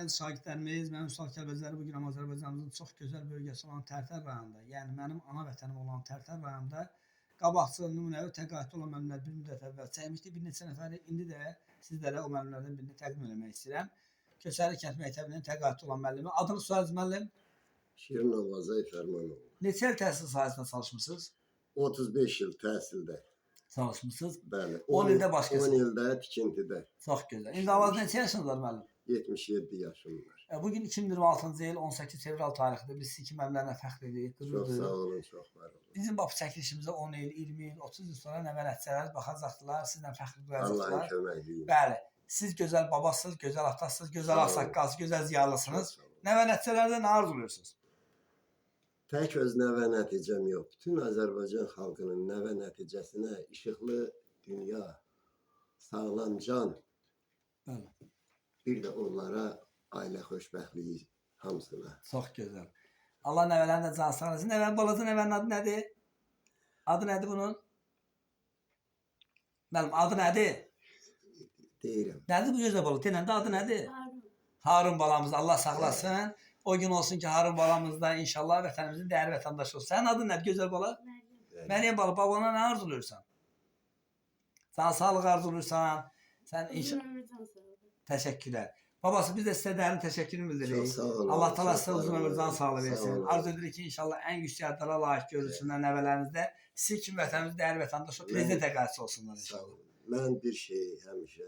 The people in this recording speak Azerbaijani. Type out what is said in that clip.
əziz şagirdlərimiz, mənim Uşaq Kəlbəcəri bugün Azərbaycanımızın çox gözəl bölgəsi olan Tərtər rayonunda, yəni mənim ana vətənim olan Tərtər rayonunda qabaqcıl nümunəvi təqaüddə olan müəllimlər bir müddət əvvəl çəkmişdi. Bir neçə nəfəri indi də sizlərə o müəllimlərdən birini təqdim etmək istəyirəm. Köçəri Kənd Məktəbinin təqaüddə olan müəllimi. Adınız, soyadınız müəllim? Şirinov Azay Fərmanov. Neçə il təhsil sahəsində çalışmısınız? 35 il təhsildə. Çalışmısınız? Bəli. 10 ildə başqası. 10 ildə tikintidə. Çox gözəl. İndi avaz neçə yaşınız var müəllim? 77 yaşım var. Bugün 2026-cı il 18 fevral tarixində biz sizi iki müəllimlərlə fəxr edirik. Çox sağ olun, çox var olun. Bizim bax çəkilişimizə 10 il, 20 il, 30 il sonra nəvə-nəticələriniz baxacaqdılar, sizlə fəxr Allahın duyacaqdılar. köməkliyi. Bəli, siz gözəl babasınız, gözəl atasınız, gözəl ağsaqqalsınız, gözəl ziyalısınız. Nəvə-nəticələrdə nə arzuluyorsunuz? Tək öz nəvə nəticəm yox. Bütün Azərbaycan xalqının nəvə nəticəsinə işıqlı dünya, sağlam can, Bəli. bir də onlara ailə xoşbəxtliyi hamısına. Çox gözəl. Allah nəvələrini də can sağ eləsin. Nəvənin balaca nəvənin adı nədir? Adı nədir bunun? Mənim adı nədir? Deyirəm. Nədir bu gözəl bala? Denəndə adı nədir? Harun balamız. Allah saxlasın. O gün olsun ki, Harun balamız da inşallah vətənimizin dəyərli vətəndaşı olsun. Sənin adın nədir gözəl bala? Məryəm bala, babana nə arzuluyursan? Can sağlıq arzuluyursan. Sən inşallah. Təşəkkürlər. Babası biz də sizə dərin təşəkkürünü bildiririk. Çox sağ olun. Allah təala sizə uzun ömür, can sağlığı Sağ versin. olun. Arzu edirik ki, inşallah ən yüksək adlara layiq görülsünlər nəvələrinizdə. Siz kimi vətənimizin dəyərli vətəndaşı, prezident təqaüdçüsü olsunlar Sağ inşallah. olun. Mən bir şey həmişə